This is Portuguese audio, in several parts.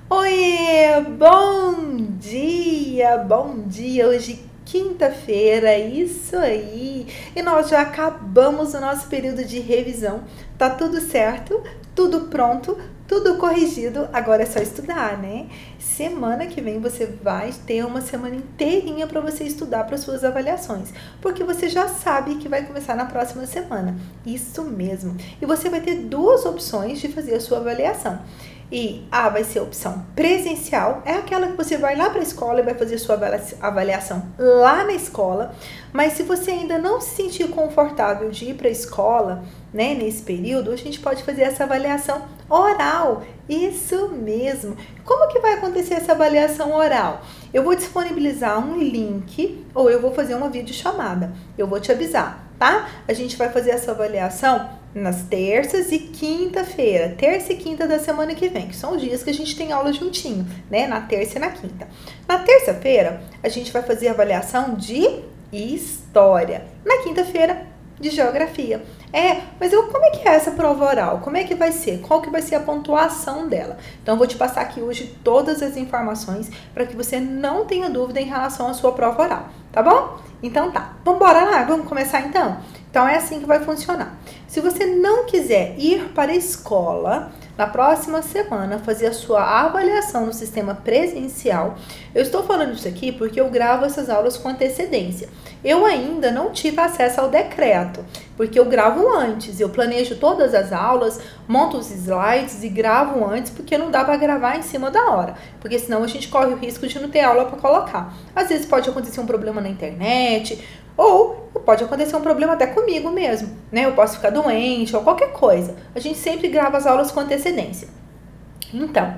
Oiê, bom dia, hoje quinta-feira, isso aí, e nós já acabamos o nosso período de revisão, tá tudo certo, tudo pronto, tudo corrigido, agora é só estudar, né? Semana que vem você vai ter uma semana inteirinha para você estudar para suas avaliações, porque você já sabe que vai começar na próxima semana, isso mesmo, e você vai ter duas opções de fazer a sua avaliação. E A vai ser a opção presencial, é aquela que você vai lá para a escola e vai fazer sua avaliação lá na escola. Mas se você ainda não se sentir confortável de ir para a escola, né, nesse período, a gente pode fazer essa avaliação oral. Isso mesmo. Como que vai acontecer essa avaliação oral? Eu vou disponibilizar um link ou eu vou fazer uma videochamada. Eu vou te avisar, tá? A gente vai fazer essa avaliação nas terças e quinta-feira, terça e quinta da semana que vem, que são os dias que a gente tem aula juntinho, né? Na terça e na quinta. Na terça-feira, a gente vai fazer a avaliação de história. Na quinta-feira, de geografia. Mas como é que é essa prova oral? Como é que vai ser? Qual que vai ser a pontuação dela? Então, eu vou te passar aqui hoje todas as informações para que você não tenha dúvida em relação à sua prova oral, tá bom? Então tá, vamos embora lá? Vamos começar então? Então, é assim que vai funcionar. Se você não quiser ir para a escola na próxima semana fazer a sua avaliação no sistema presencial, eu estou falando isso aqui porque eu gravo essas aulas com antecedência. Eu ainda não tive acesso ao decreto, porque eu gravo antes, eu planejo todas as aulas, monto os slides e gravo antes, porque não dá para gravar em cima da hora, porque senão a gente corre o risco de não ter aula para colocar. Às vezes pode acontecer um problema na internet, ou pode acontecer um problema até comigo mesmo, né? Eu posso ficar doente ou qualquer coisa. A gente sempre grava as aulas com antecedência. Então,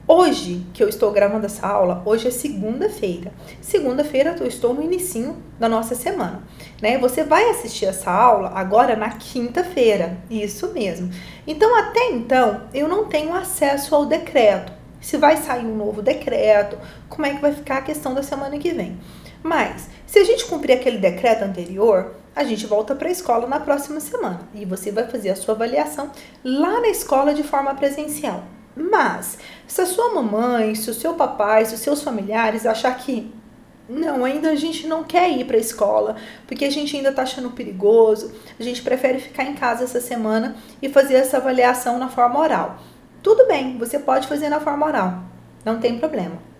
hoje que eu estou gravando essa aula, hoje é segunda-feira. Segunda-feira eu estou no inicinho da nossa semana, né? Você vai assistir essa aula agora na quinta-feira, isso mesmo. Então, até então, eu não tenho acesso ao decreto. Se vai sair um novo decreto, como é que vai ficar a questão da semana que vem. Mas, se a gente cumprir aquele decreto anterior, a gente volta para a escola na próxima semana. E você vai fazer a sua avaliação lá na escola de forma presencial. Mas, se a sua mamãe, se o seu papai, se os seus familiares achar que não, ainda a gente não quer ir para a escola, porque a gente ainda está achando perigoso, a gente prefere ficar em casa essa semana e fazer essa avaliação na forma oral. Tudo bem, você pode fazer na forma oral, não tem problema.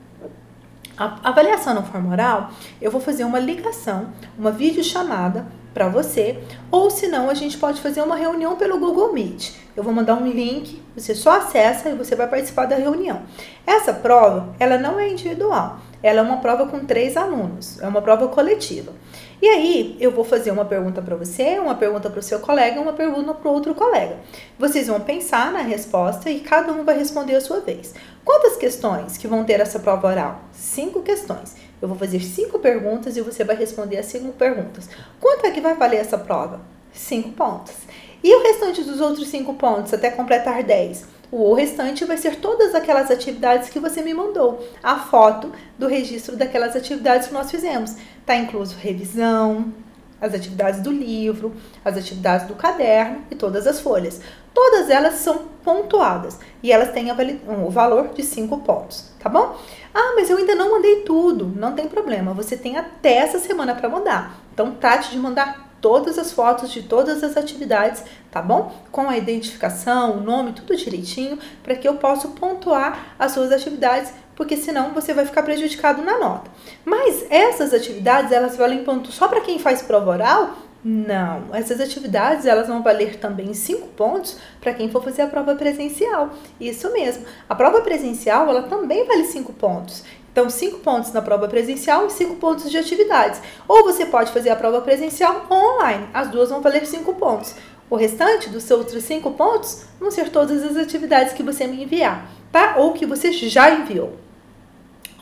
A avaliação na forma oral, eu vou fazer uma ligação, uma videochamada para você, ou se não, a gente pode fazer uma reunião pelo Google Meet. Eu vou mandar um link, você só acessa e você vai participar da reunião. Essa prova, ela não é individual, ela é uma prova com 3 alunos, é uma prova coletiva. E aí, eu vou fazer uma pergunta para você, uma pergunta para o seu colega, uma pergunta para o outro colega. Vocês vão pensar na resposta e cada um vai responder a sua vez. Quantas questões que vão ter essa prova oral? 5 questões. Eu vou fazer 5 perguntas e você vai responder as 5 perguntas. Quanto é que vai valer essa prova? 5 pontos. E o restante dos outros 5 pontos, até completar 10? O restante vai ser todas aquelas atividades que você me mandou. A foto do registro daquelas atividades que nós fizemos. Está incluso revisão, as atividades do livro, as atividades do caderno e todas as folhas. Todas elas são pontuadas e elas têm o valor de 5 pontos, tá bom? Ah, mas eu ainda não mandei tudo. Não tem problema, você tem até essa semana para mandar. Então, trate de mandar todas as fotos de todas as atividades, tá bom? Com a identificação, o nome, tudo direitinho, para que eu possa pontuar as suas atividades, porque senão você vai ficar prejudicado na nota. Mas essas atividades, elas valem ponto só para quem faz prova oral? Não, essas atividades elas vão valer também 5 pontos para quem for fazer a prova presencial. Isso mesmo, a prova presencial ela também vale 5 pontos. Então, 5 pontos na prova presencial e 5 pontos de atividades. Ou você pode fazer a prova presencial ou online. As duas vão valer 5 pontos. O restante dos seus outros 5 pontos vão ser todas as atividades que você me enviar, tá? Ou que você já enviou.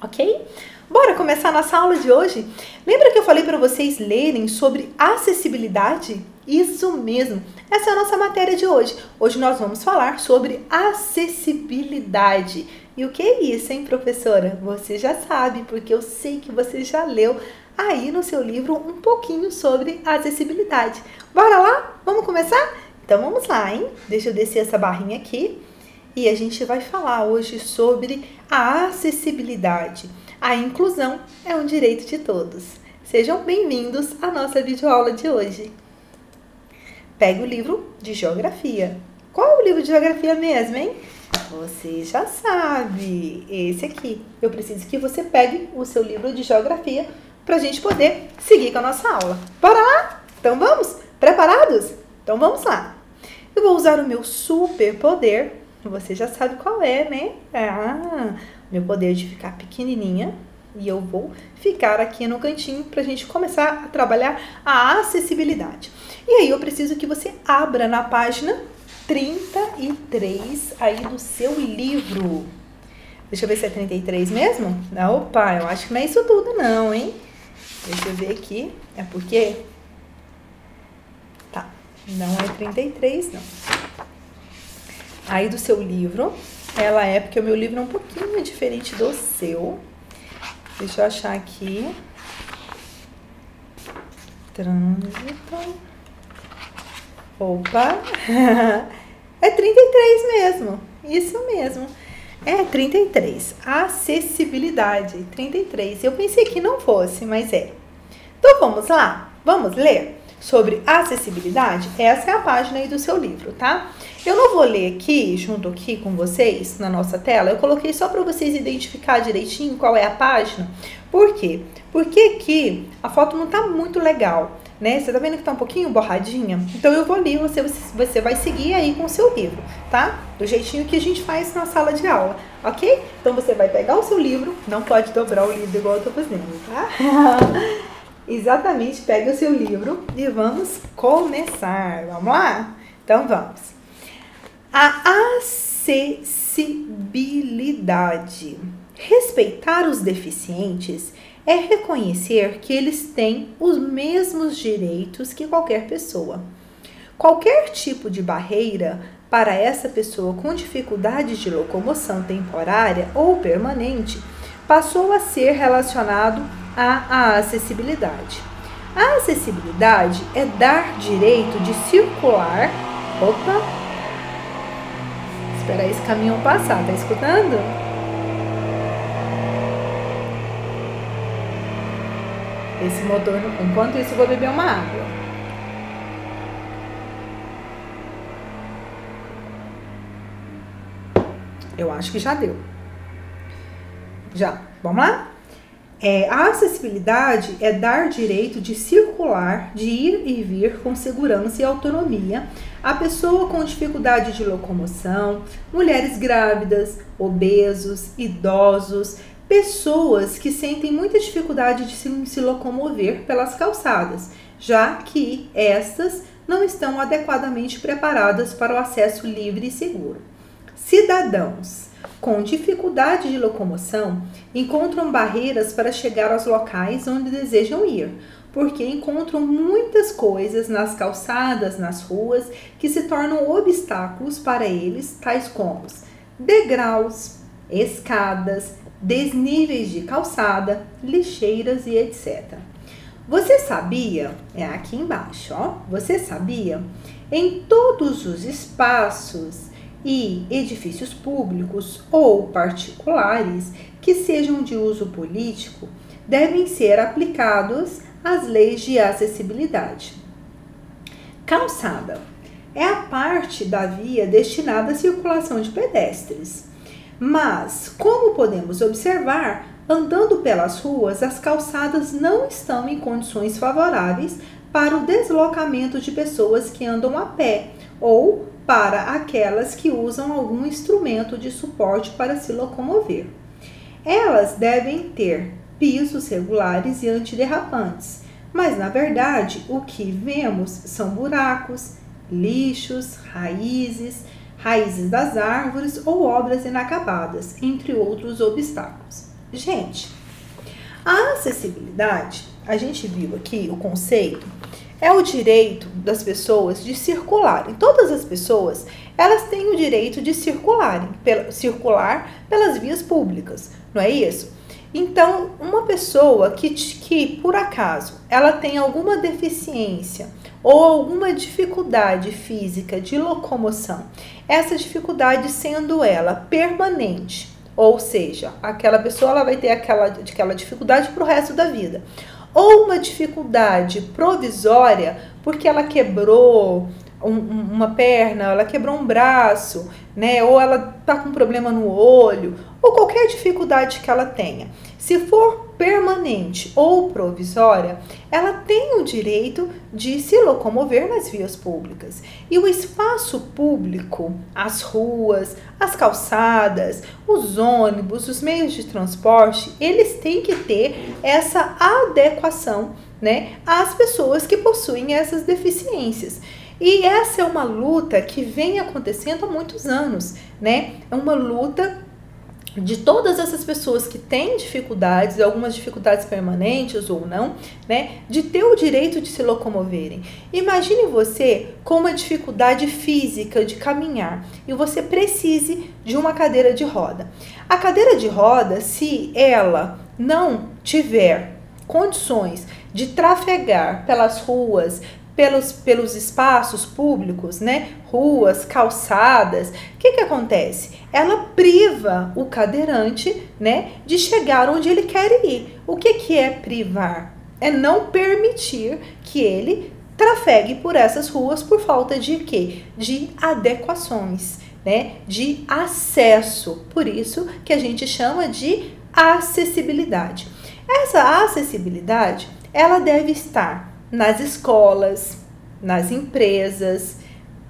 Ok? Bora começar nossa aula de hoje? Lembra que eu falei para vocês lerem sobre acessibilidade? Isso mesmo, essa é a nossa matéria de hoje. Hoje nós vamos falar sobre acessibilidade. E o que é isso, hein, professora? Você já sabe, porque eu sei que você já leu aí no seu livro um pouquinho sobre acessibilidade. Bora lá? Vamos começar? Então vamos lá, hein? Deixa eu descer essa barrinha aqui. e a gente vai falar hoje sobre a acessibilidade. A inclusão é um direito de todos. Sejam bem-vindos à nossa videoaula de hoje. Pegue o livro de geografia. Qual é o livro de geografia mesmo, hein? Você já sabe, esse aqui. Eu preciso que você pegue o seu livro de geografia para a gente poder seguir com a nossa aula. Bora lá? Então vamos? Preparados? Então vamos lá. Eu vou usar o meu super poder. Você já sabe qual é, né? Meu poder de ficar pequenininha. E eu vou ficar aqui no cantinho para a gente começar a trabalhar a acessibilidade. E aí eu preciso que você abra na página 33 aí do seu livro. Deixa eu ver se é 33 mesmo. Opa, eu acho que não é isso tudo não, hein? Deixa eu ver aqui. É porque... Tá, não é 33 não. Aí do seu livro, ela é porque o meu livro é um pouquinho diferente do seu. Deixa eu achar aqui. Trânsito. Opa! É 33 mesmo. Isso mesmo. É 33. Acessibilidade. 33. Eu pensei que não fosse, mas é. Então vamos lá? Vamos ler sobre acessibilidade? Essa é a página aí do seu livro, tá? Eu não vou ler aqui, junto aqui com vocês, na nossa tela. Eu coloquei só para vocês identificar direitinho qual é a página. Por quê? Porque aqui a foto não tá muito legal, né? Você tá vendo que tá um pouquinho borradinha? Então eu vou ler, você vai seguir aí com o seu livro, tá? Do jeitinho que a gente faz na sala de aula, ok? Então você vai pegar o seu livro, não pode dobrar o livro igual eu tô fazendo, tá? Exatamente, pega o seu livro e vamos começar. Vamos lá? Então vamos. A acessibilidade. Respeitar os deficientes é reconhecer que eles têm os mesmos direitos que qualquer pessoa. Qualquer tipo de barreira para essa pessoa com dificuldades de locomoção temporária ou permanente passou a ser relacionado à acessibilidade. A acessibilidade é dar direito de circular. Opa! Espera esse caminhão passar, tá escutando? Esse motor, enquanto isso eu vou beber uma água. Eu acho que já deu. Já, vamos lá? A acessibilidade é dar direito de circular, de ir e vir com segurança e autonomia a pessoa com dificuldade de locomoção, mulheres grávidas, obesos, idosos, pessoas que sentem muita dificuldade de se locomover pelas calçadas, já que estas não estão adequadamente preparadas para o acesso livre e seguro. Cidadãos com dificuldade de locomoção encontram barreiras para chegar aos locais onde desejam ir, porque encontram muitas coisas nas calçadas, nas ruas, que se tornam obstáculos para eles, tais como degraus, escadas, desníveis de calçada, lixeiras e etc. Você sabia? É aqui embaixo, ó. Você sabia? Em todos os espaços e edifícios públicos ou particulares que sejam de uso político, devem ser aplicados as leis de acessibilidade. Calçada é a parte da via destinada à circulação de pedestres. Mas, como podemos observar, andando pelas ruas, as calçadas não estão em condições favoráveis para o deslocamento de pessoas que andam a pé ou para aquelas que usam algum instrumento de suporte para se locomover. Elas devem ter pisos regulares e antiderrapantes, mas na verdade o que vemos são buracos, lixos, raízes das árvores ou obras inacabadas, entre outros obstáculos. Gente, a acessibilidade, a gente viu aqui o conceito, é o direito das pessoas de circularem. Todas as pessoas, elas têm o direito de circular pelas vias públicas, não é isso? Então, uma pessoa que por acaso ela tem alguma deficiência ou alguma dificuldade física de locomoção, essa dificuldade sendo ela permanente, ou seja, aquela pessoa ela vai ter aquela dificuldade para o resto da vida, ou uma dificuldade provisória porque ela quebrou uma perna, ela quebrou um braço, né? Ou ela está com problema no olho, ou qualquer dificuldade que ela tenha. Se for permanente ou provisória, ela tem o direito de se locomover nas vias públicas. E o espaço público, as ruas, as calçadas, os ônibus, os meios de transporte, eles têm que ter essa adequação, né, às pessoas que possuem essas deficiências. E essa é uma luta que vem acontecendo há muitos anos, né? É uma luta de todas essas pessoas que têm dificuldades, algumas dificuldades permanentes ou não, né? De ter o direito de se locomoverem. Imagine você com uma dificuldade física de caminhar e você precise de uma cadeira de roda. A cadeira de roda, se ela não tiver condições de trafegar pelas ruas, pelos espaços públicos, né? Ruas, calçadas, o que acontece? Ela priva o cadeirante, né, de chegar onde ele quer ir. O que é privar? É não permitir que ele trafegue por essas ruas por falta de quê? De adequações, né? De acesso. Por isso que a gente chama de acessibilidade. Essa acessibilidade, ela deve estar nas escolas, nas empresas,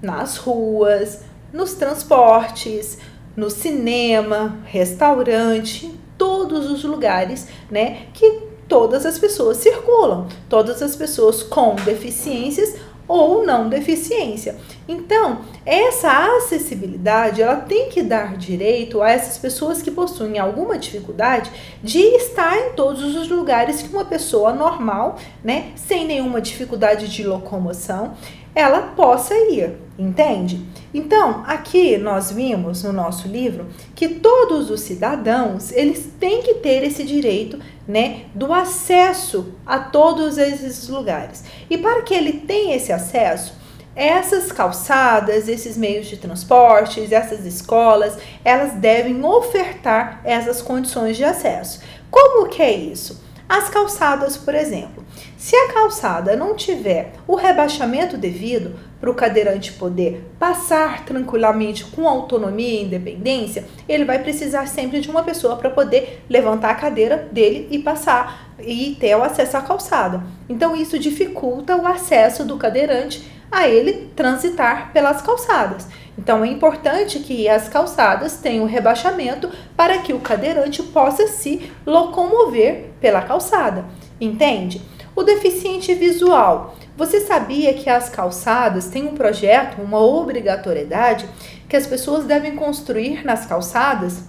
nas ruas, nos transportes, no cinema, restaurante, todos os lugares, né, que todas as pessoas circulam, todas as pessoas com deficiências ou não deficiência. Então, essa acessibilidade, ela tem que dar direito a essas pessoas que possuem alguma dificuldade de estar em todos os lugares que uma pessoa normal, né, sem nenhuma dificuldade de locomoção, ela possa ir, entende? Então, aqui nós vimos no nosso livro que todos os cidadãos, eles têm que ter esse direito, né, do acesso a todos esses lugares. E para que ele tenha esse acesso, essas calçadas, esses meios de transportes, essas escolas, elas devem ofertar essas condições de acesso. Como que é isso? As calçadas, por exemplo, se a calçada não tiver o rebaixamento devido para o cadeirante poder passar tranquilamente com autonomia e independência, ele vai precisar sempre de uma pessoa para poder levantar a cadeira dele e passar e ter o acesso à calçada. Então isso dificulta o acesso do cadeirante a ele transitar pelas calçadas. Então é importante que as calçadas tenham rebaixamento para que o cadeirante possa se locomover pela calçada, entende? O deficiente visual. Você sabia que as calçadas têm um projeto, uma obrigatoriedade, que as pessoas devem construir nas calçadas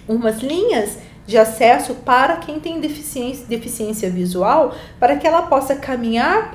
umas linhas de acesso para quem tem deficiência visual, para que ela possa caminhar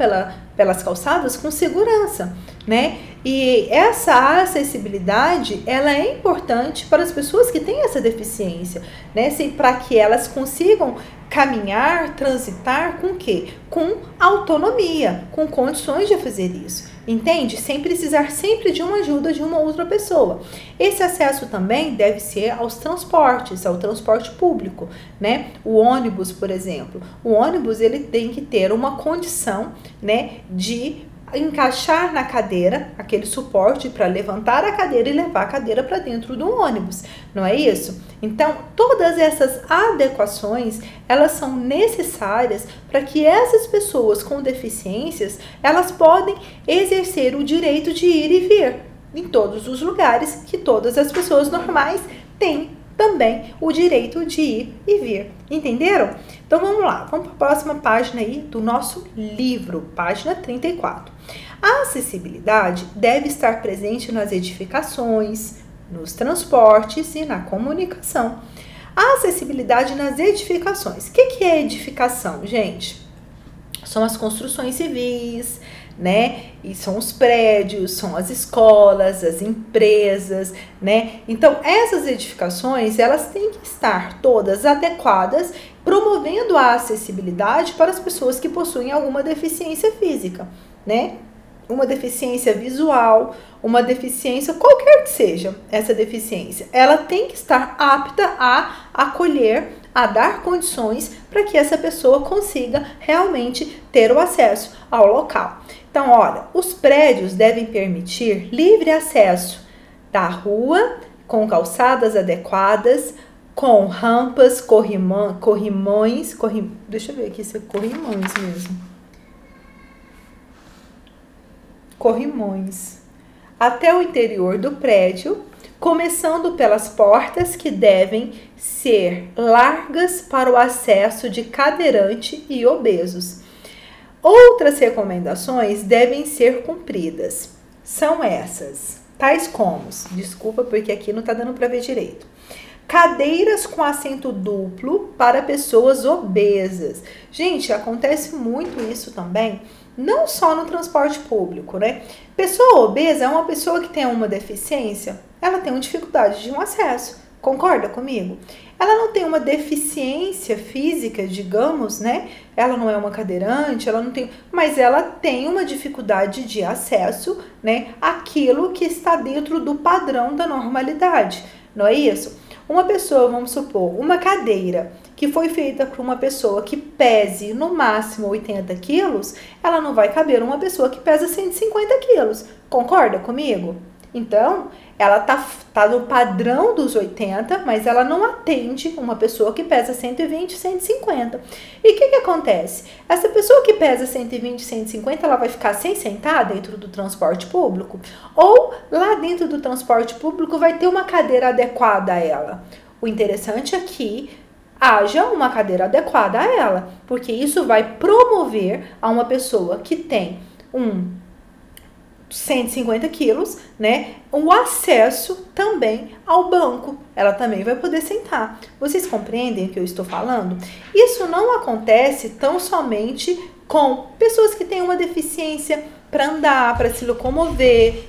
pelas calçadas com segurança, né? E essa acessibilidade, ela é importante para as pessoas que têm essa deficiência, né? Para que elas consigam caminhar, transitar com o quê? Com autonomia, com condições de fazer isso. Entende? Sem precisar sempre de uma ajuda de uma outra pessoa. Esse acesso também deve ser aos transportes, ao transporte público, né? O ônibus, por exemplo. O ônibus, ele tem que ter uma condição, né, de encaixar na cadeira aquele suporte para levantar a cadeira e levar a cadeira para dentro do ônibus, não é isso? Então, todas essas adequações, elas são necessárias para que essas pessoas com deficiências, elas podem exercer o direito de ir e vir em todos os lugares que todas as pessoas normais têm também o direito de ir e vir. Entenderam? Então vamos lá, vamos para a próxima página aí do nosso livro, página 34. A acessibilidade deve estar presente nas edificações, nos transportes e na comunicação. A acessibilidade nas edificações. O que é edificação, gente? São as construções civis, né? E são os prédios, são as escolas, as empresas, né? Então, essas edificações, elas têm que estar todas adequadas, promovendo a acessibilidade para as pessoas que possuem alguma deficiência física, né? Uma deficiência visual, uma deficiência, qualquer que seja essa deficiência, ela tem que estar apta a acolher, a dar condições para que essa pessoa consiga realmente ter o acesso ao local. Então, olha, os prédios devem permitir livre acesso da rua, com calçadas adequadas, com rampas, corrimões, deixa eu ver aqui se é corrimões mesmo. Corrimões, até o interior do prédio, começando pelas portas que devem ser largas para o acesso de cadeirante e obesos. Outras recomendações devem ser cumpridas. São essas, tais como, desculpa porque aqui não está dando para ver direito. Cadeiras com assento duplo para pessoas obesas. Gente, acontece muito isso também, não só no transporte público, né? Pessoa obesa é uma pessoa que tem uma deficiência, ela tem uma dificuldade de um acesso, concorda comigo? Ela não tem uma deficiência física, digamos, né? Ela não é uma cadeirante, ela não tem, mas ela tem uma dificuldade de acesso, né? Àquilo que está dentro do padrão da normalidade, não é isso? Uma pessoa, vamos supor, uma cadeira que foi feita para uma pessoa que pese no máximo 80 quilos, ela não vai caber uma pessoa que pesa 150 quilos. Concorda comigo? Então, ela tá no padrão dos 80, mas ela não atende uma pessoa que pesa 120, 150. E o que acontece? Essa pessoa que pesa 120, 150, ela vai ficar sem sentar dentro do transporte público? Ou lá dentro do transporte público vai ter uma cadeira adequada a ela? O interessante é que haja uma cadeira adequada a ela, porque isso vai promover a uma pessoa que tem 150 quilos, né, o acesso também ao banco. Ela também vai poder sentar. Vocês compreendem o que eu estou falando? Isso não acontece tão somente com pessoas que têm uma deficiência para andar, para se locomover.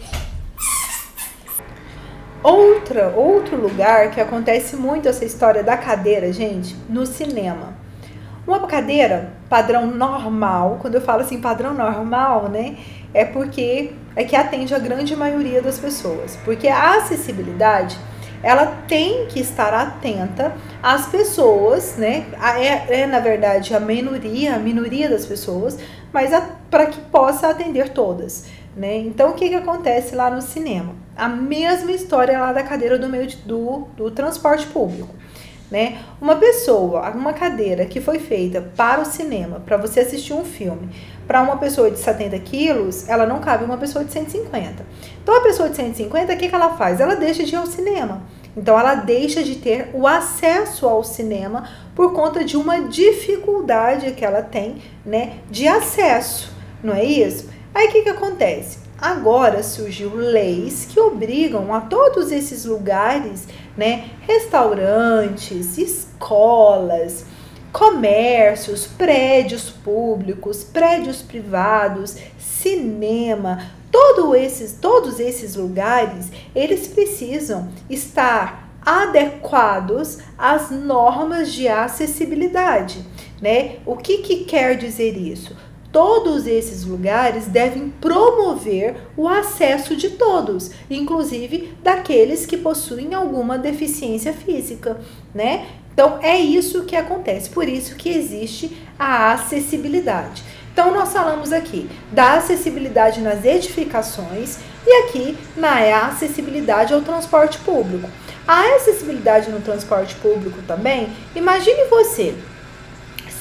Outro lugar que acontece muito essa história da cadeira, gente, no cinema. Uma cadeira padrão normal, quando eu falo assim padrão normal, né, é porque é que atende a grande maioria das pessoas. Porque a acessibilidade, ela tem que estar atenta às pessoas, né? Na verdade a minoria das pessoas, mas para que possa atender todas, né? Então o que acontece lá no cinema? A mesma história lá da cadeira do transporte público, né? Uma cadeira que foi feita para o cinema, para você assistir um filme, para uma pessoa de 70 quilos, ela não cabe uma pessoa de 150. Então, a pessoa de 150, o que ela faz? Ela deixa de ir ao cinema. Então, ela deixa de ter o acesso ao cinema por conta de uma dificuldade que ela tem, né, de acesso, não é isso? Aí, o que acontece? Agora surgiu leis que obrigam a todos esses lugares, né, restaurantes, escolas, comércios, prédios públicos, prédios privados, cinema, todos esses lugares, eles precisam estar adequados às normas de acessibilidade, né? O que quer dizer isso? Todos esses lugares devem promover o acesso de todos, inclusive daqueles que possuem alguma deficiência física, né? Então, é isso que acontece, por isso que existe a acessibilidade. Então, nós falamos aqui da acessibilidade nas edificações e aqui na acessibilidade ao transporte público. A acessibilidade no transporte público também, imagine você,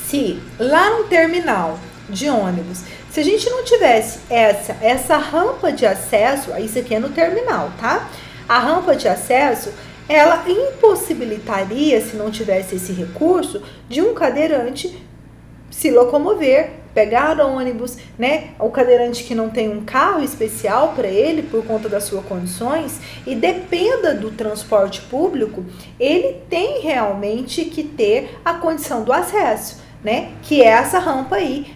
se lá no terminal de ônibus, se a gente não tivesse essa rampa de acesso, isso aqui é no terminal, tá? A rampa de acesso, ela impossibilitaria, se não tivesse esse recurso, de um cadeirante se locomover, pegar ônibus, né? O cadeirante que não tem um carro especial para ele por conta das suas condições e dependa do transporte público, ele tem realmente que ter a condição do acesso, né? Que é essa rampa aí,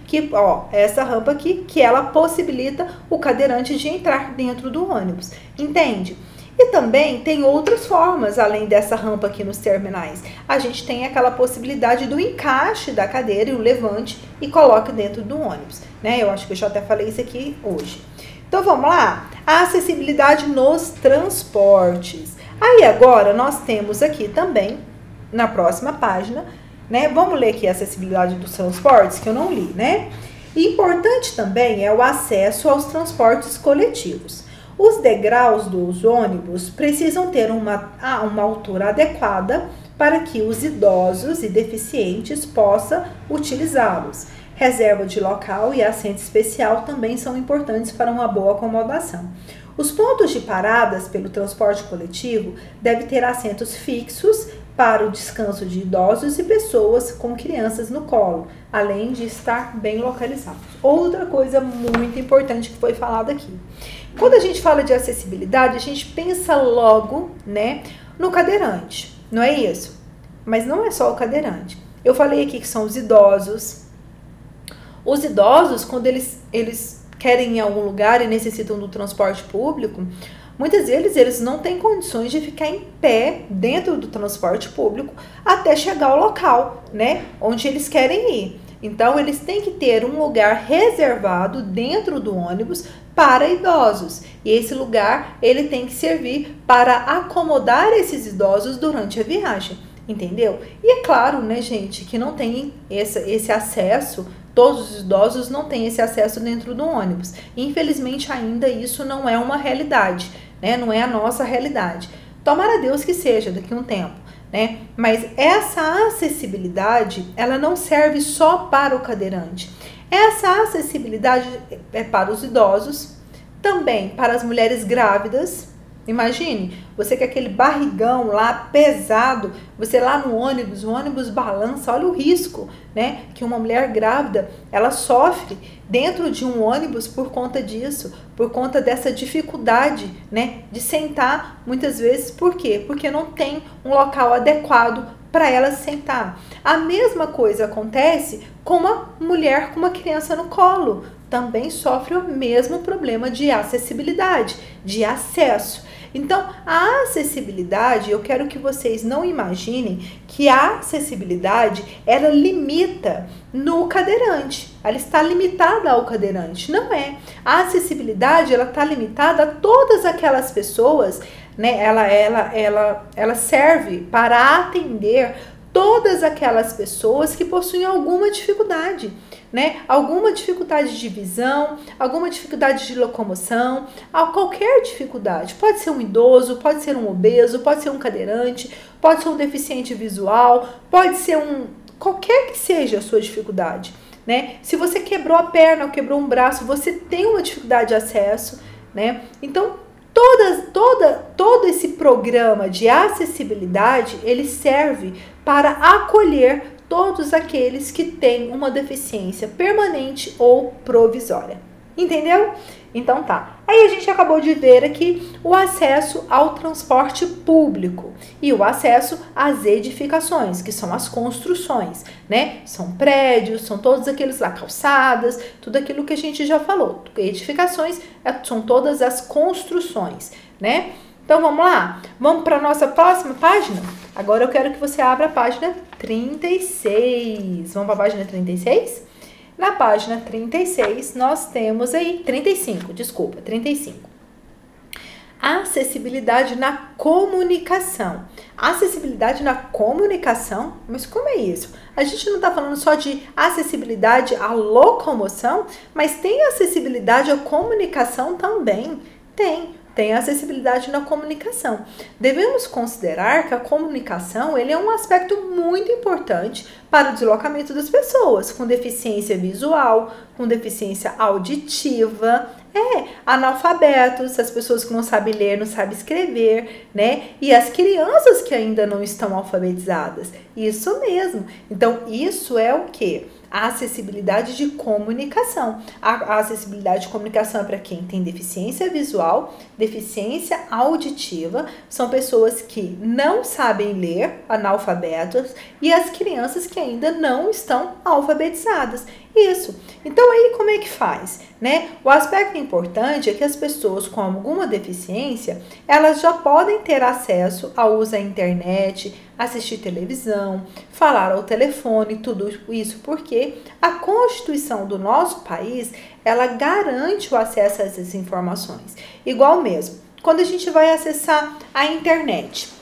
essa rampa aqui, que ela possibilita o cadeirante de entrar dentro do ônibus, entende? E também tem outras formas, além dessa rampa aqui nos terminais. A gente tem aquela possibilidade do encaixe da cadeira e o levante e coloque dentro do ônibus, né? Eu acho que eu já até falei isso aqui hoje. Então vamos lá? A acessibilidade nos transportes. Aí agora nós temos aqui também, na próxima página, né? Vamos ler aqui a acessibilidade dos transportes, que eu não li, né? E importante também é o acesso aos transportes coletivos. Os degraus dos ônibus precisam ter uma altura adequada para que os idosos e deficientes possam utilizá-los. Reserva de local e assento especial também são importantes para uma boa acomodação. Os pontos de paradas pelo transporte coletivo devem ter assentos fixos para o descanso de idosos e pessoas com crianças no colo, além de estar bem localizados. Outra coisa muito importante que foi falada aqui. Quando a gente fala de acessibilidade, a gente pensa logo, né, no cadeirante, não é isso? Mas não é só o cadeirante. Eu falei aqui que são os idosos. Os idosos, quando eles querem ir em algum lugar e necessitam do transporte público, muitas vezes eles não têm condições de ficar em pé dentro do transporte público até chegar ao local, né, onde eles querem ir. Então, eles têm que ter um lugar reservado dentro do ônibus para idosos. E esse lugar, ele tem que servir para acomodar esses idosos durante a viagem, entendeu? E é claro, né, gente, que não tem esse acesso. Todos os idosos não têm esse acesso dentro do ônibus. Infelizmente, ainda isso não é uma realidade, né? Não é a nossa realidade. Tomara a Deus que seja daqui a um tempo, né? Mas essa acessibilidade, ela não serve só para o cadeirante. Essa acessibilidade é para os idosos, também para as mulheres grávidas. Imagine, você com aquele barrigão lá pesado, você lá no ônibus, o ônibus balança, olha o risco, né? Que uma mulher grávida, ela sofre dentro de um ônibus por conta disso, por conta dessa dificuldade, né? De sentar muitas vezes, por quê? Porque não tem um local adequado para ela sentar. A mesma coisa acontece com uma mulher com uma criança no colo, também sofre o mesmo problema de acessibilidade, de acesso. Então, a acessibilidade, eu quero que vocês não imaginem que a acessibilidade, ela limita no cadeirante. Ela está limitada ao cadeirante. Não é. A acessibilidade, ela está limitada a todas aquelas pessoas, né? Ela serve para atender todas aquelas pessoas que possuem alguma dificuldade, né? Alguma dificuldade de visão, alguma dificuldade de locomoção, qualquer dificuldade. Pode ser um idoso, pode ser um obeso, pode ser um cadeirante, pode ser um deficiente visual, pode ser qualquer que seja a sua dificuldade, né? Se você quebrou a perna ou quebrou um braço, você tem uma dificuldade de acesso, né? Então, todo esse programa de acessibilidade, ele serve para acolher todos aqueles que têm uma deficiência permanente ou provisória. Entendeu? Então tá. Aí a gente acabou de ver aqui o acesso ao transporte público e o acesso às edificações, que são as construções, né? São prédios, são todos aqueles lá, calçadas, tudo aquilo que a gente já falou. Edificações são todas as construções, né? Então vamos lá? Vamos para a nossa próxima página? Agora eu quero que você abra a página 36. Vamos para a página 36? Na página 36, nós temos aí, 35. Acessibilidade na comunicação. Acessibilidade na comunicação? Mas como é isso? A gente não está falando só de acessibilidade à locomoção, mas tem acessibilidade à comunicação também. Tem acessibilidade na comunicação. Devemos considerar que a comunicação ele é um aspecto muito importante para o deslocamento das pessoas com deficiência visual, com deficiência auditiva, analfabetos, as pessoas que não sabem ler, não sabem escrever, né? E as crianças que ainda não estão alfabetizadas. Isso mesmo. Então, isso é o quê? A acessibilidade de comunicação. A acessibilidade de comunicação é para quem tem deficiência visual, deficiência auditiva, são pessoas que não sabem ler, analfabetos, e as crianças que ainda não estão alfabetizadas. Isso. Então aí como é que faz, né? O aspecto importante é que as pessoas com alguma deficiência, elas já podem ter acesso ao uso da internet, assistir televisão, falar ao telefone, tudo isso porque a Constituição do nosso país, ela garante o acesso a essas informações. Igual mesmo, quando a gente vai acessar a internet,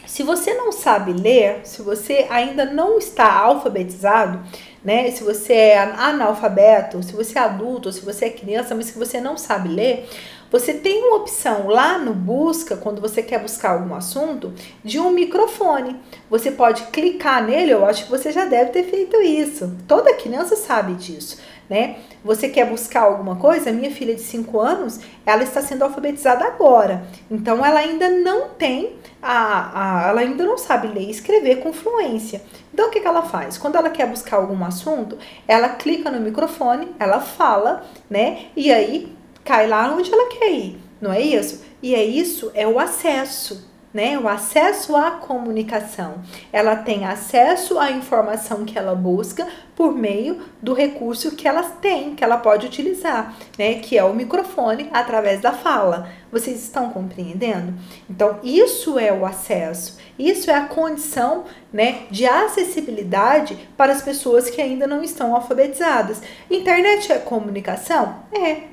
se você não sabe ler, se você ainda não está alfabetizado, né? Se você é analfabeto, se você é adulto, se você é criança, mas que você não sabe ler, você tem uma opção lá no busca, quando você quer buscar algum assunto, de um microfone. Você pode clicar nele, eu acho que você já deve ter feito isso. Toda criança sabe disso, né? Você quer buscar alguma coisa? Minha filha de 5 anos, ela está sendo alfabetizada agora. Então, ela ainda não tem, ela ainda não sabe ler e escrever com fluência. Então, o que ela faz? Quando ela quer buscar algum assunto, ela clica no microfone, ela fala, né? E aí, cai lá onde ela quer ir, não é isso? E é isso, é o acesso, né? O acesso à comunicação. Ela tem acesso à informação que ela busca por meio do recurso que ela tem, que ela pode utilizar, né? Que é o microfone através da fala. Vocês estão compreendendo? Então, isso é o acesso. Isso é a condição, né, de acessibilidade para as pessoas que ainda não estão alfabetizadas. Internet é comunicação?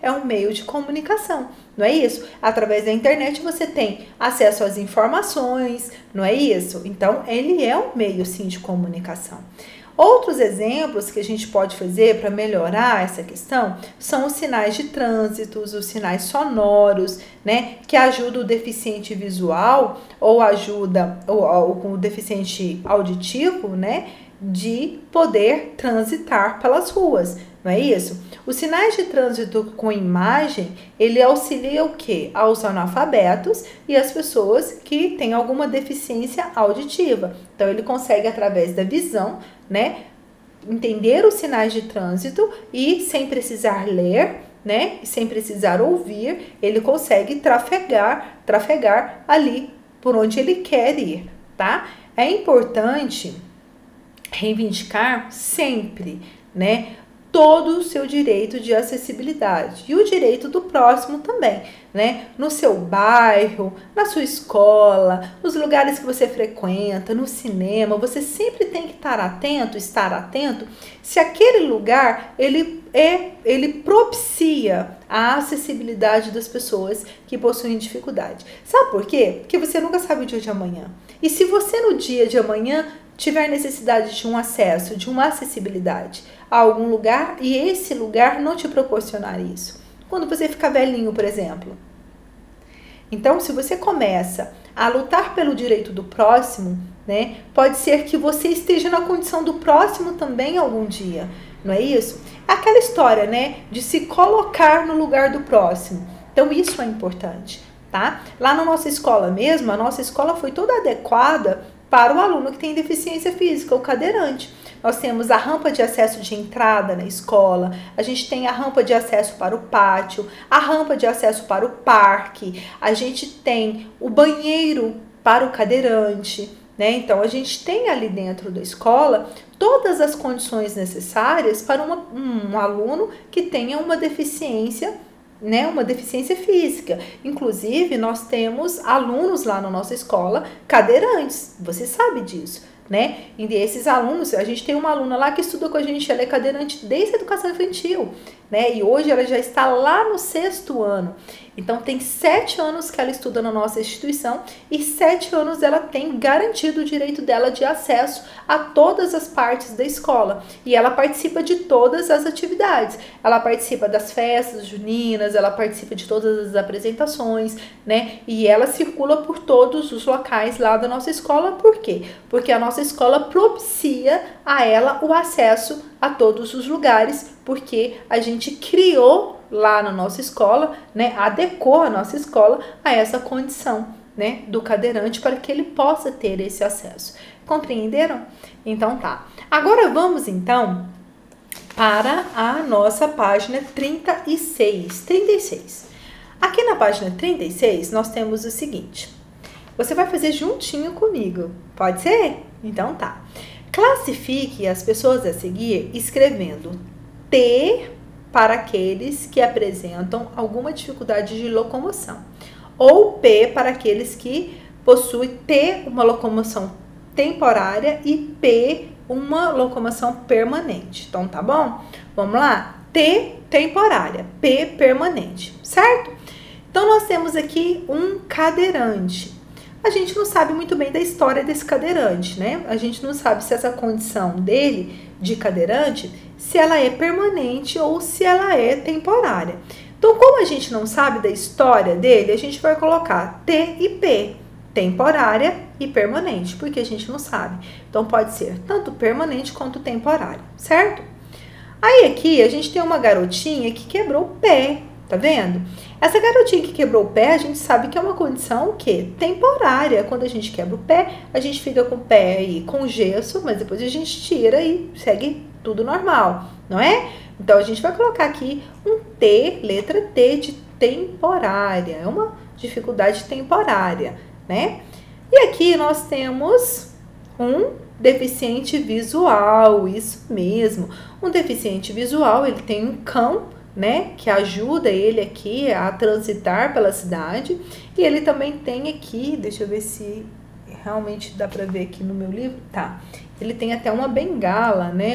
É um meio de comunicação, não é isso? Através da internet você tem acesso às informações, não é isso? Então, ele é um meio, sim, de comunicação. Outros exemplos que a gente pode fazer para melhorar essa questão são os sinais de trânsito, os sinais sonoros, né, que ajudam o deficiente visual ou ajuda o deficiente auditivo, né, de poder transitar pelas ruas, não é isso? Os sinais de trânsito com imagem, ele auxilia o quê? Aos analfabetos e as pessoas que têm alguma deficiência auditiva. Então, ele consegue, através da visão, né, entender os sinais de trânsito e, sem precisar ler, né, sem precisar ouvir, ele consegue trafegar ali por onde ele quer ir, tá? É importante reivindicar sempre, né, todo o seu direito de acessibilidade e o direito do próximo também, né? No seu bairro, na sua escola, nos lugares que você frequenta, no cinema, você sempre tem que estar atento se aquele lugar ele propicia a acessibilidade das pessoas que possuem dificuldade. Sabe por quê? Porque você nunca sabe o dia de amanhã. E se você no dia de amanhã tiver necessidade de um acesso, de uma acessibilidade a algum lugar e esse lugar não te proporcionar isso. Quando você ficar velhinho, por exemplo. Então, se você começa a lutar pelo direito do próximo, né, pode ser que você esteja na condição do próximo também algum dia, não é isso? Aquela história, né, de se colocar no lugar do próximo. Então, isso é importante, tá? Lá na nossa escola mesmo, a nossa escola foi toda adequada para o aluno que tem deficiência física, o cadeirante. Nós temos a rampa de acesso de entrada na escola, a gente tem a rampa de acesso para o pátio, a rampa de acesso para o parque, a gente tem o banheiro para o cadeirante, né? Então, a gente tem ali dentro da escola todas as condições necessárias para um aluno que tenha uma deficiência, né, uma deficiência física. Inclusive, nós temos alunos lá na nossa escola cadeirantes, você sabe disso, né? E esses alunos, a gente tem uma aluna lá que estuda com a gente, ela é cadeirante desde a educação infantil, né? E hoje ela já está lá no 6º ano. Então, tem 7 anos que ela estuda na nossa instituição e 7 anos ela tem garantido o direito dela de acesso a todas as partes da escola. E ela participa de todas as atividades. Ela participa das festas juninas, ela participa de todas as apresentações, né? E ela circula por todos os locais lá da nossa escola. Por quê? Porque a nossa escola propicia a ela o acesso a todos os lugares, porque a gente criou lá na nossa escola, né, adequou a nossa escola a essa condição, né, do cadeirante para que ele possa ter esse acesso. Compreenderam? Então tá. Agora vamos então para a nossa página 36. Aqui na página 36 nós temos o seguinte. Você vai fazer juntinho comigo, pode ser? Então tá. Classifique as pessoas a seguir escrevendo T para aqueles que apresentam alguma dificuldade de locomoção. Ou P para aqueles que possuem T, uma locomoção temporária, e P, uma locomoção permanente. Então, tá bom? Vamos lá? T, temporária. P, permanente. Certo? Então, nós temos aqui um cadeirante. A gente não sabe muito bem da história desse cadeirante, né? A gente não sabe se essa condição dele de cadeirante, se ela é permanente ou se ela é temporária. Então, como a gente não sabe da história dele, a gente vai colocar T e P, temporária e permanente, porque a gente não sabe. Então, pode ser tanto permanente quanto temporário, certo? Aí, aqui, a gente tem uma garotinha que quebrou o pé, tá vendo? Essa garotinha que quebrou o pé, a gente sabe que é uma condição o quê? Temporária. Quando a gente quebra o pé, a gente fica com o pé aí com gesso, mas depois a gente tira e segue tudo normal, não é? Então, a gente vai colocar aqui um T, letra T de temporária. É uma dificuldade temporária, né? E aqui nós temos um deficiente visual, isso mesmo. Um deficiente visual, ele tem um cão, né, que ajuda ele aqui a transitar pela cidade. E ele também tem aqui, deixa eu ver se realmente dá pra ver aqui no meu livro. Tá, ele tem até uma bengala, né,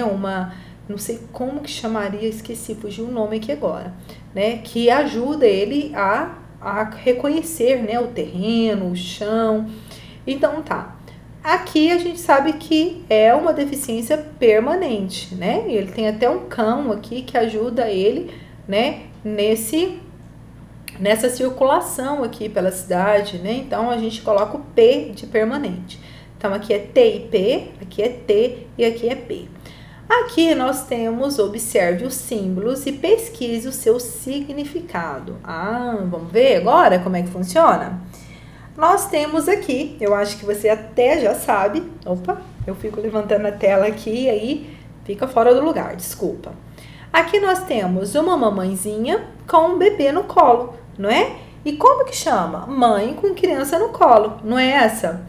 não sei como que chamaria, esqueci, fugiu o nome aqui agora, né, que ajuda ele a reconhecer, né, o terreno, o chão. Então, tá. Aqui a gente sabe que é uma deficiência permanente, né? Ele tem até um cão aqui que ajuda ele, né, nessa circulação aqui pela cidade, né? Então, a gente coloca o P de permanente. Então, aqui é T e P, aqui é T e aqui é P. Aqui nós temos, observe os símbolos e pesquise o seu significado. Vamos ver agora como é que funciona? Nós temos aqui, eu acho que você até já sabe. Opa, eu fico levantando a tela aqui e aí fica fora do lugar, desculpa. Aqui nós temos uma mamãezinha com um bebê no colo, não é? E como que chama? Mãe com criança no colo, não é essa?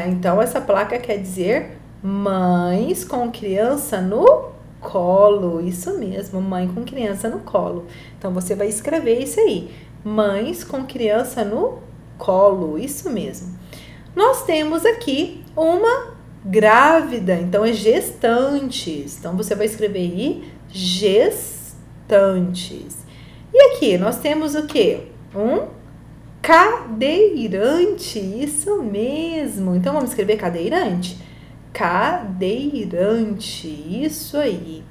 Então essa placa quer dizer mães com criança no colo, isso mesmo, mãe com criança no colo. Então você vai escrever isso aí, mães com criança no colo, isso mesmo. Nós temos aqui uma grávida, então é gestantes. Então você vai escrever aí gestantes. E aqui nós temos o quê? Um cadeirante, isso mesmo. Então vamos escrever cadeirante? Cadeirante, isso aí.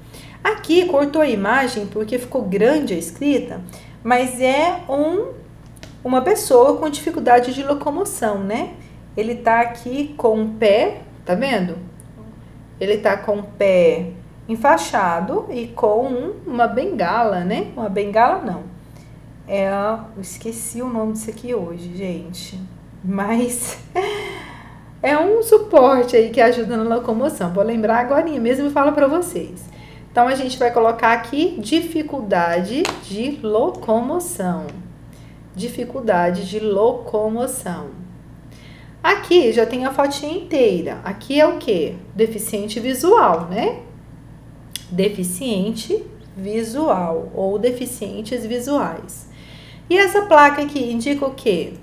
Aqui cortou a imagem porque ficou grande a escrita, mas é uma pessoa com dificuldade de locomoção, né? Ele tá aqui com o pé, tá vendo? Ele tá com o pé enfaixado e com uma bengala, né? Uma bengala não. Eu esqueci o nome disso aqui hoje, gente. Mas é um suporte aí que ajuda na locomoção. Vou lembrar agora mesmo e falo para vocês. Então, a gente vai colocar aqui dificuldade de locomoção. Dificuldade de locomoção. Aqui já tem a fotinha inteira. Aqui é o quê? Deficiente visual, né? Deficiente visual ou deficientes visuais. E essa placa aqui indica o quê?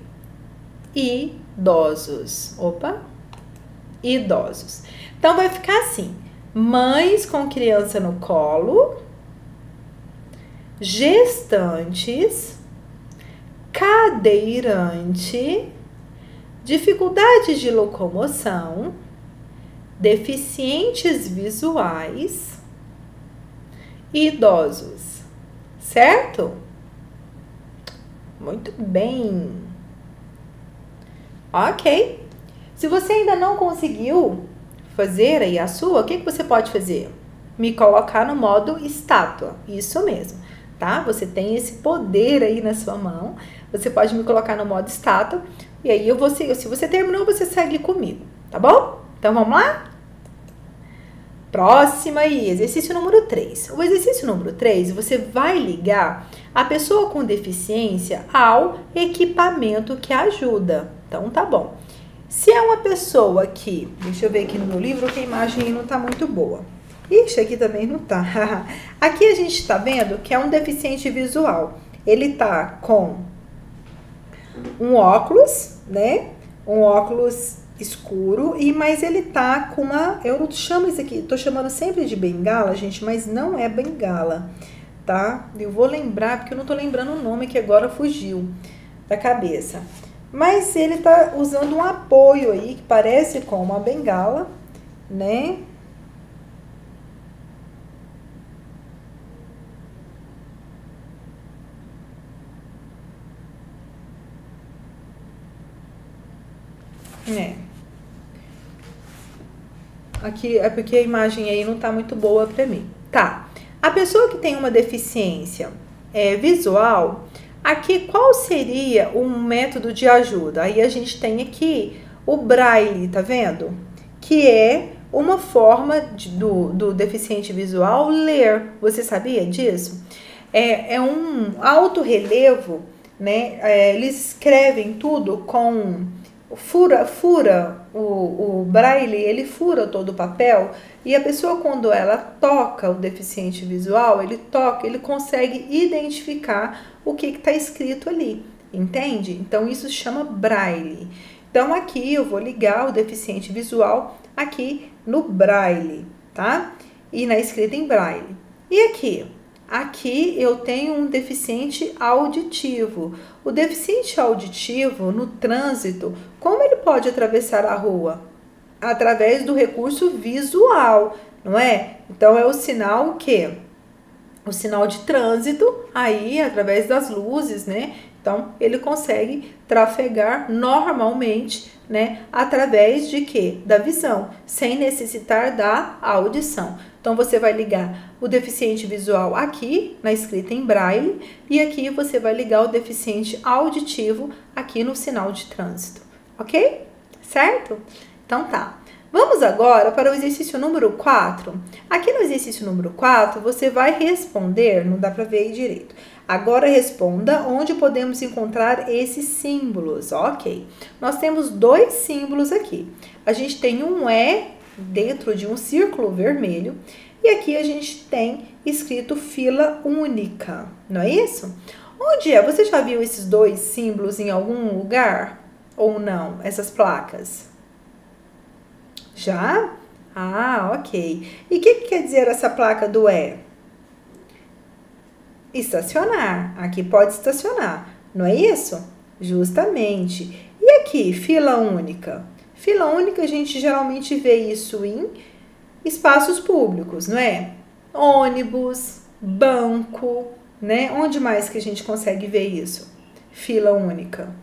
Idosos. Opa! Idosos. Então, vai ficar assim. Mães com criança no colo, gestantes, cadeirante, dificuldade de locomoção, deficientes visuais e idosos, certo? Muito bem. Ok. Se você ainda não conseguiu fazer aí a sua, o que você pode fazer? Me colocar no modo estátua, isso mesmo, tá? Você tem esse poder aí na sua mão, você pode me colocar no modo estátua, e aí se você terminou, você segue comigo, tá bom? Então, vamos lá? Próxima aí, exercício número 3. O exercício número 3, você vai ligar a pessoa com deficiência ao equipamento que ajuda. Então, tá bom. Se é uma pessoa que, deixa eu ver aqui no meu livro que a imagem não tá muito boa. Ixi, aqui também não tá. Aqui a gente tá vendo que é um deficiente visual. Ele tá com um óculos, né? Um óculos escuro, mas ele tá com uma... Eu chamo isso aqui, tô chamando sempre de bengala, gente, mas não é bengala, tá? Eu vou lembrar, porque eu não tô lembrando o nome que agora fugiu da cabeça. Mas ele tá usando um apoio aí, que parece com uma bengala, né? Aqui é porque a imagem aí não tá muito boa pra mim. Tá. A pessoa que tem uma deficiência visual, aqui qual seria um método de ajuda? Aí a gente tem aqui o braille, tá vendo? Que é uma forma do deficiente visual ler. Você sabia disso? É um alto relevo, né? Eles escrevem tudo com fura o braille, ele fura todo o papel, e a pessoa, quando ela toca, o deficiente visual, ele consegue identificar o que está escrito ali, entende? Então isso chama braille. Então aqui eu vou ligar o deficiente visual aqui no braille, tá? E na escrita em braille. E aqui? Aqui eu tenho um deficiente auditivo. O deficiente auditivo, no trânsito, como ele pode atravessar a rua? Através do recurso visual, não é? Então, é o sinal o quê? O sinal de trânsito, aí, através das luzes, né? Então, ele consegue trafegar normalmente, né? Através de quê? Da visão, sem necessitar da audição. Então, você vai ligar o deficiente visual aqui, na escrita em braille, e aqui você vai ligar o deficiente auditivo aqui no sinal de trânsito, ok? Certo? Então, tá. Vamos agora para o exercício número 4. Aqui no exercício número 4, você vai responder, não dá para ver aí direito. Agora responda onde podemos encontrar esses símbolos, ok? Nós temos dois símbolos aqui. A gente tem um E dentro de um círculo vermelho e aqui a gente tem escrito fila única, não é isso? Onde é? Você já viu esses dois símbolos em algum lugar ou não? Essas placas? Já? Ah, ok. E o que quer dizer essa placa do E? Estacionar. Aqui pode estacionar, não é isso? Justamente. E aqui, fila única? Fila única, a gente geralmente vê isso em espaços públicos, não é? Ônibus, banco, né? Onde mais que a gente consegue ver isso? Fila única.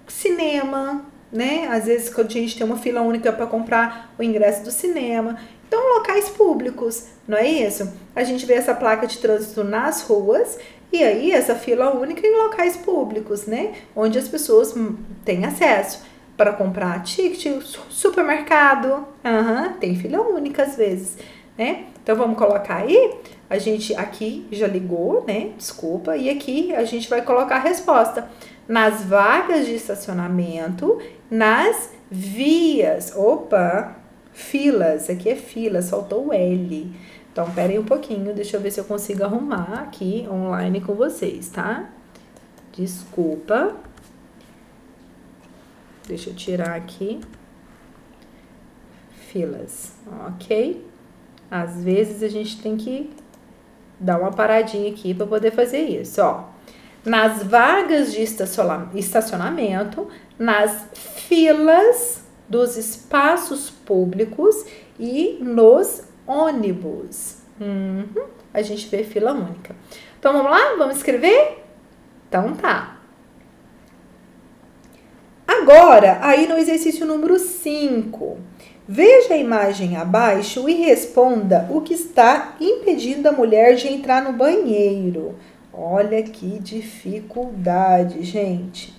Cinema, né? Às vezes quando a gente tem uma fila única para comprar o ingresso do cinema. Então, locais públicos, não é isso? A gente vê essa placa de trânsito nas ruas e aí essa fila única em locais públicos, né? Onde as pessoas têm acesso para comprar ticket, supermercado. Tem fila única às vezes, né? Então, vamos colocar aí. A gente aqui já ligou, né? Desculpa. E aqui a gente vai colocar a resposta. Nas vagas de estacionamento, nas vias. Opa, filas. Aqui é fila, faltou o L. Então, pera aí um pouquinho, deixa eu ver se eu consigo arrumar aqui online com vocês, tá? Desculpa. Deixa eu tirar aqui. Filas, ok? Às vezes a gente tem que dar uma paradinha aqui para poder fazer isso, ó. Nas vagas de estacionamento, nas filas dos espaços públicos e nos ônibus. A gente vê fila única. Então, vamos lá? Vamos escrever? Então, tá. Agora, aí no exercício número 5, veja a imagem abaixo e responda o que está impedindo a mulher de entrar no banheiro. Olha que dificuldade, gente.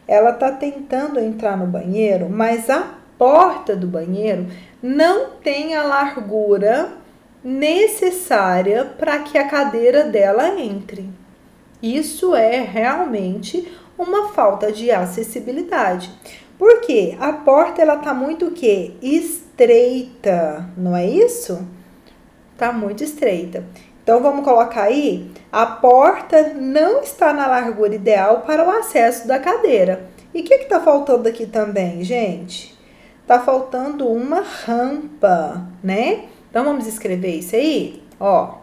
Ela está tentando entrar no banheiro, mas a porta do banheiro não tem a largura necessária para que a cadeira dela entre. Isso é realmente uma falta de acessibilidade. Porque a porta ela tá muito o quê? estreita, não é isso? Tá muito estreita. Então, vamos colocar aí, a porta não está na largura ideal para o acesso da cadeira. E o que tá faltando aqui também, gente? Tá faltando uma rampa, né? Então, vamos escrever isso aí, ó.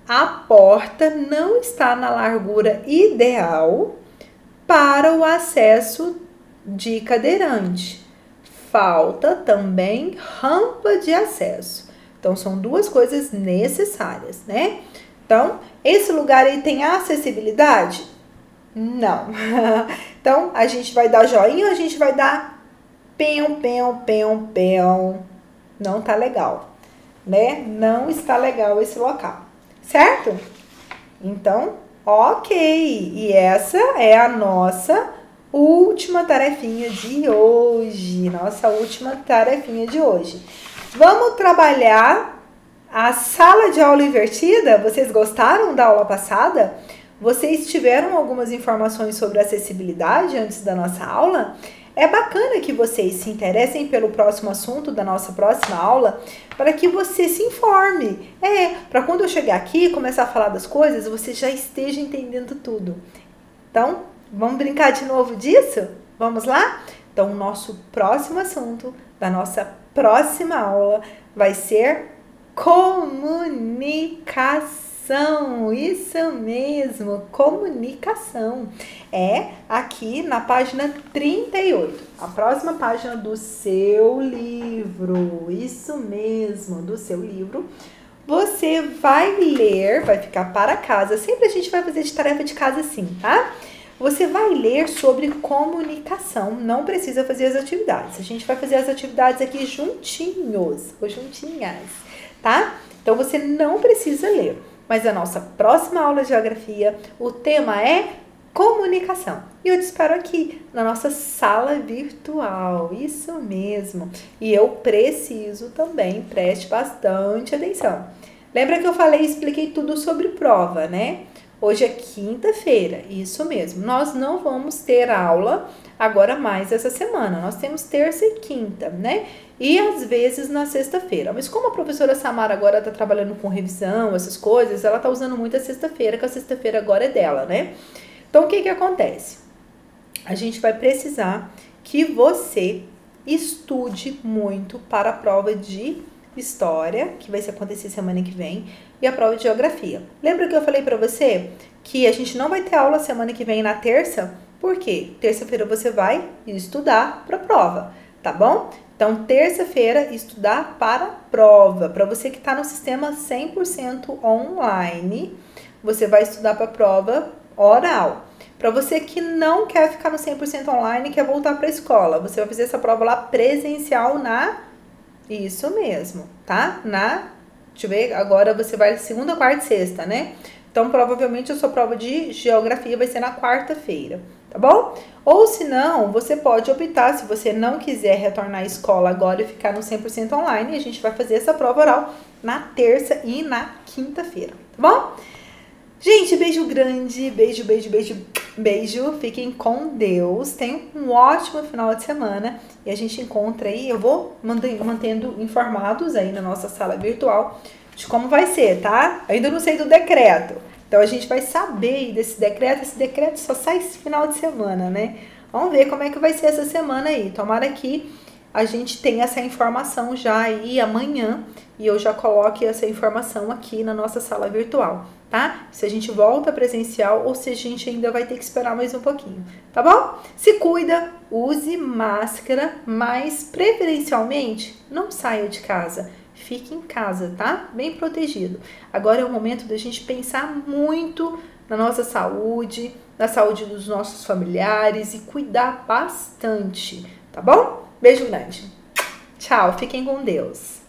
A porta não está na largura ideal para o acesso de cadeirante. Falta também rampa de acesso. Então, são duas coisas necessárias, né? Então, esse lugar aí tem acessibilidade? Não. Então, a gente vai dar joinha ou a gente vai dar pão, pão, pão, pão? Não tá legal, né? Não está legal esse local, certo? Então, ok. E essa é a nossa última tarefinha de hoje. Nossa última tarefinha de hoje. Vamos trabalhar a sala de aula invertida? Vocês gostaram da aula passada? Vocês tiveram algumas informações sobre acessibilidade antes da nossa aula? É bacana que vocês se interessem pelo próximo assunto da nossa próxima aula, para que você se informe. Para quando eu chegar aqui e começar a falar das coisas, você já esteja entendendo tudo. Então, vamos brincar de novo disso? Vamos lá? Então, o nosso próximo assunto da nossa próxima aula vai ser comunicação. Isso mesmo, comunicação. É aqui na página 38, a próxima página do seu livro. Isso mesmo, do seu livro. Você vai ler, vai ficar para casa. Sempre a gente vai fazer de tarefa de casa assim, tá? Você vai ler sobre comunicação, não precisa fazer as atividades. A gente vai fazer as atividades aqui juntinhos, ou juntinhas, tá? Então, você não precisa ler. Mas a nossa próxima aula de geografia, o tema é comunicação. E eu te espero aqui, na nossa sala virtual, isso mesmo. E eu preciso também, preste bastante atenção. Lembra que eu falei e expliquei tudo sobre prova, né? Hoje é quinta-feira, isso mesmo. Nós não vamos ter aula agora mais essa semana. Nós temos terça e quinta, né? E às vezes na sexta-feira. Mas como a professora Samara agora está trabalhando com revisão, essas coisas, ela está usando muito a sexta-feira, que a sexta-feira agora é dela, né? Então, o que acontece? A gente vai precisar que você estude muito para a prova de História, que vai acontecer semana que vem, e a prova de Geografia. Lembra que eu falei para você que a gente não vai ter aula semana que vem na terça? Por quê? Terça-feira você vai estudar para a prova, tá bom? Então, terça-feira, estudar para a prova. Para você que está no sistema 100% online, você vai estudar para a prova oral. Para você que não quer ficar no 100% online, quer voltar para a escola, você vai fazer essa prova lá presencial Isso mesmo, tá? Deixa eu ver, agora você vai segunda, quarta e sexta, né? Então, provavelmente a sua prova de geografia vai ser na quarta-feira, tá bom? Ou se não, você pode optar, se você não quiser retornar à escola agora e ficar no 100% online, a gente vai fazer essa prova oral na terça e na quinta-feira, tá bom? Gente, beijo grande, beijo, beijo, beijo, beijo. Fiquem com Deus. Tenham um ótimo final de semana. E a gente encontra aí, eu vou mantendo informados aí na nossa sala virtual de como vai ser, tá? Eu ainda não sei do decreto. Então, a gente vai saber desse decreto. Esse decreto só sai esse final de semana, né? Vamos ver como é que vai ser essa semana aí. Tomara que a gente tenha essa informação já aí amanhã. E eu já coloque essa informação aqui na nossa sala virtual, tá? Se a gente volta presencial ou se a gente ainda vai ter que esperar mais um pouquinho, tá bom? Se cuida, use máscara, mas preferencialmente não saia de casa. Fique em casa, tá? Bem protegido. Agora é o momento da gente pensar muito na nossa saúde, na saúde dos nossos familiares e cuidar bastante, tá bom? Beijo grande. Tchau, fiquem com Deus.